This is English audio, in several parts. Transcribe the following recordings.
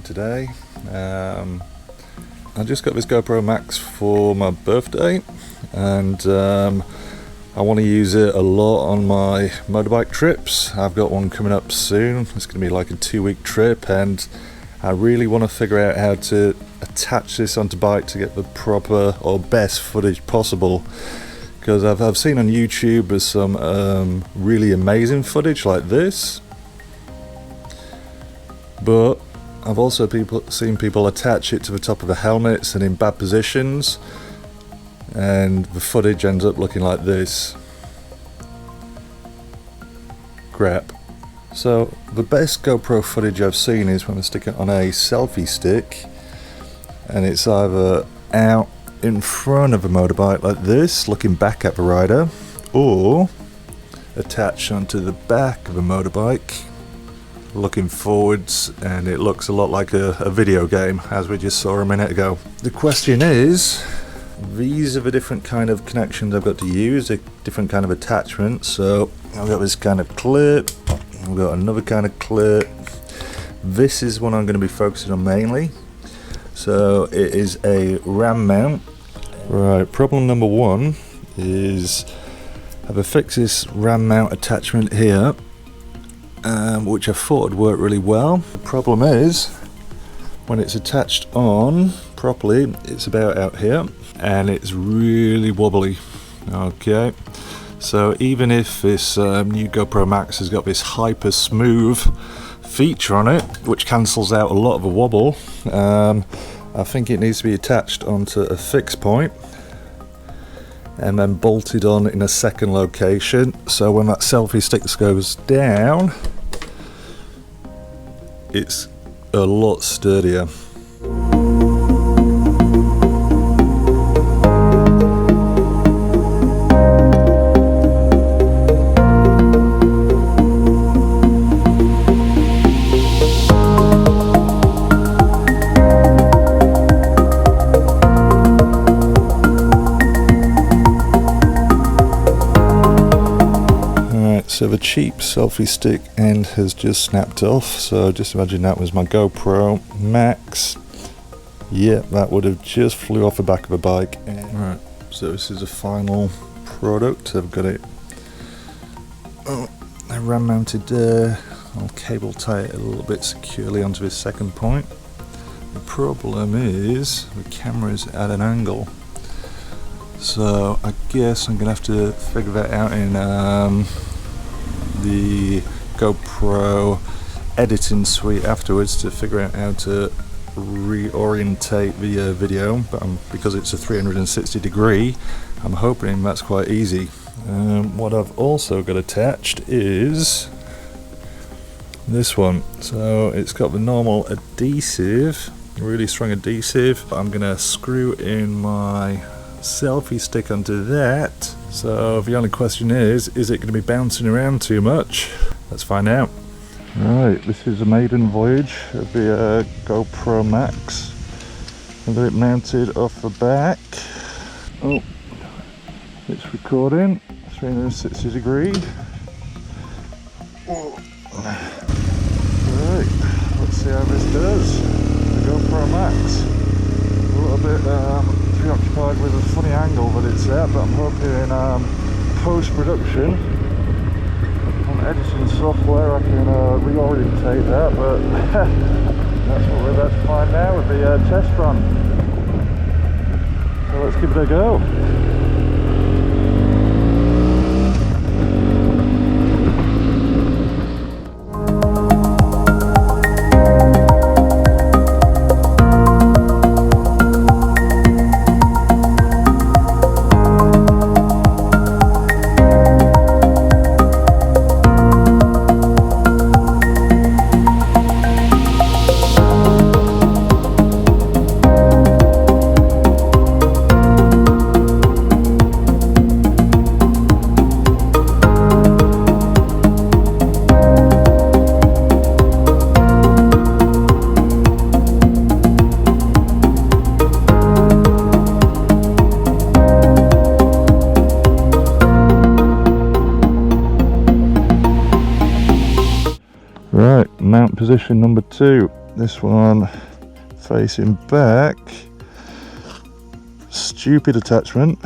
today. I just got this GoPro MAX for my birthday, and I want to use it a lot on my motorbike trips. I've got one coming up soon. It's going to be like a 2-week trip, and I really want to figure out how to attach this onto bike to get the proper or best footage possible. Because I've seen on YouTube there's some really amazing footage like this, but I've also seen people attach it to the top of the helmets and in bad positions, and the footage ends up looking like this. Crap. So the best GoPro footage I've seen is when I stick it on a selfie stick, and it's either out in front of a motorbike like this, looking back at the rider, or attached onto the back of a motorbike, looking forwards, and it looks a lot like a video game, as we just saw a minute ago. The question is, these are the different kind of connections I've got to use, a different kind of attachment. So I've got this kind of clip, I've got another kind of clip. This is what I'm going to be focusing on mainly. So it is a ram mount. Right, problem number one is I've affixed this ram mount attachment here, which I thought would work really well. The problem is, when it's attached on properly, it's about out here, and it's really wobbly. Okay, so even if this new GoPro MAX has got this hyper smooth feature on it, which cancels out a lot of the wobble, I think it needs to be attached onto a fixed point and then bolted on in a second location, so when that selfie stick goes down, it's a lot sturdier. So the cheap selfie stick end has just snapped off, so just imagine that was my GoPro MAX. Yep, that would have just flew off the back of a bike. Right, so this is the final product. I've got it ram mounted there. I'll cable tie it a little bit securely onto this second point. The problem is the camera is at an angle, so I guess I'm gonna have to figure that out in the GoPro editing suite afterwards to figure out how to reorientate the video, but because it's a 360 degree, I'm hoping that's quite easy. What I've also got attached is this one. So it's got the normal adhesive, really strong adhesive, but I'm gonna screw in my selfie stick onto that. So the only question is it going to be bouncing around too much? Let's find out. Right, this is a maiden voyage of the GoPro MAX. I've got it mounted off the back. Oh, it's recording 360 degree. Oh. Right, let's see how this does. The GoPro MAX. A little bit preoccupied with a funny angle that it's at, but I'm hoping post-production on editing software I can reorientate that, but that's what we're about to find now with the test run. So let's give it a go. Right, mount position number 2. This one facing back. Stupid attachment.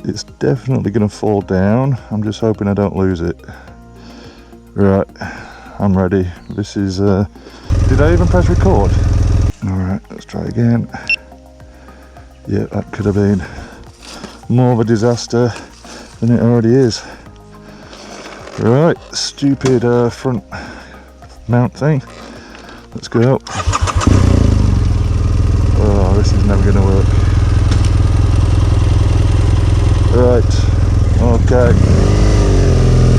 It's definitely going to fall down. I'm just hoping I don't lose it. Right, I'm ready. This is did I even press record? Alright, let's try again. Yeah, that could have been more of a disaster than it already is. Right, stupid front mount thing. Let's go. Oh, this is never going to work. Right, okay.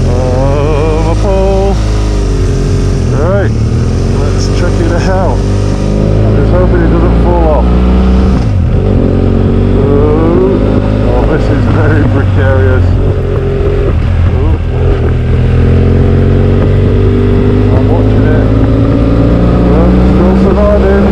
Oh, my pole. Right, let's check it out. I'm just hoping it doesn't fall off. Oh, this is very precarious. I'm watching it. Well, still surviving.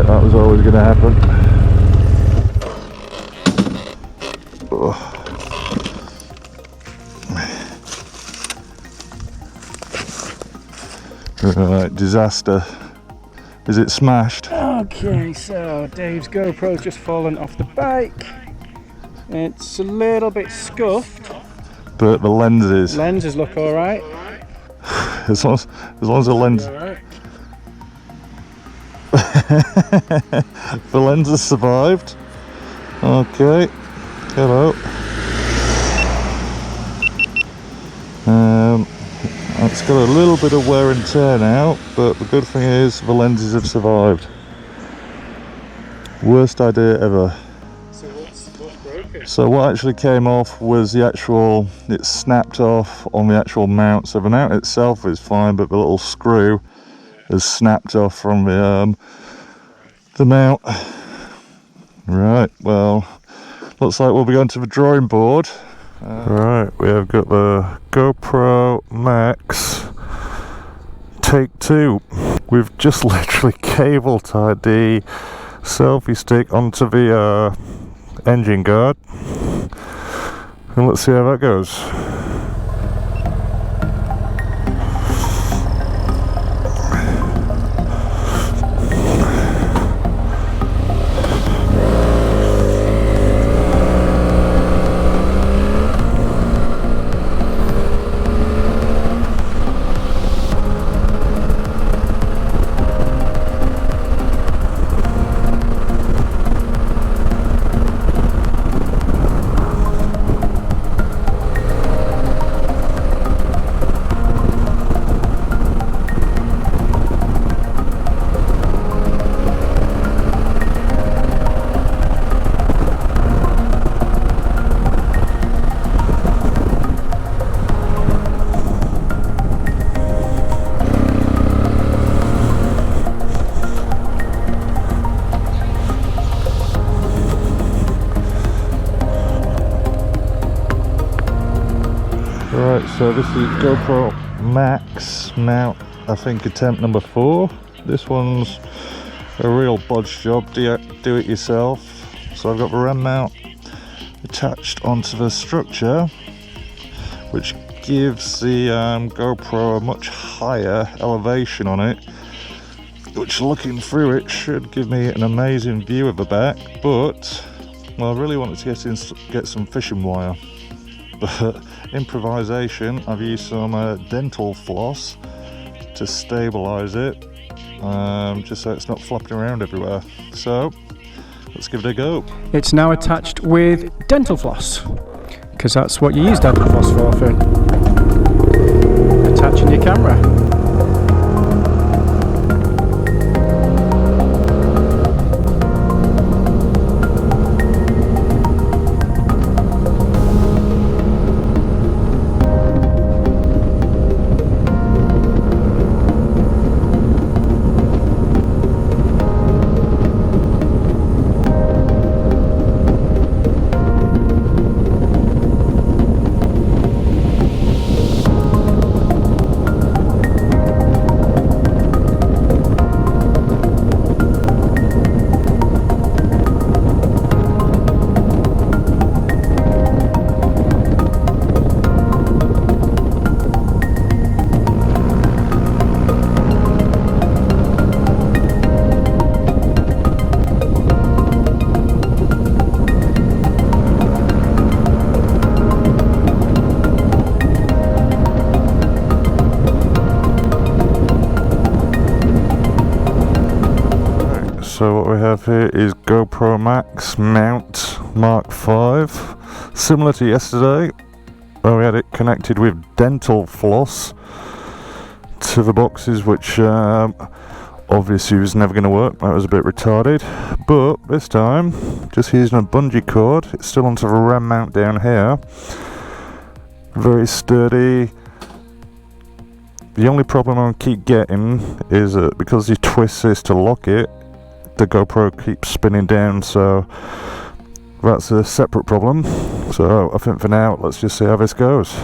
That was always going to happen. Oh. Right, disaster. Is it smashed? Okay, so Dave's GoPro's just fallen off the bike. It's a little bit scuffed, but the lenses look alright. as long as the lens Right. the lenses survived. Okay, hello. It's got a little bit of wear and tear now, but the good thing is the lenses have survived. Worst idea ever. So what's broken? So what actually came off was it snapped off on the actual mount. So the mount itself is fine, but the little screw has snapped off from the mount. Right, well, looks like we'll be going to the drawing board. Right, we have got the GoPro MAX take 2. We've just literally cable tied the selfie stick onto the engine guard, and let's see how that goes. Right, so this is GoPro MAX mount, I think attempt number 4. This one's a real bodge job, do it yourself. So I've got the RAM mount attached onto the structure, which gives the GoPro a much higher elevation on it, which looking through it should give me an amazing view of the back. But well, I really wanted to get some fishing wire, but improvisation, I've used some dental floss to stabilize it, just so it's not flopping around everywhere. So let's give it a go. It's now attached with dental floss, because that's what you use dental floss for attaching your camera. here is GoPro MAX mount Mark 5. Similar to yesterday, where we had it connected with dental floss to the boxes, which obviously was never going to work. That was a bit retarded. But this time, just using a bungee cord, it's still onto the ram mount down here. Very sturdy. The only problem I keep getting is that because you twist this to lock it, the GoPro keeps spinning down, so that's a separate problem. So I think for now, let's just see how this goes.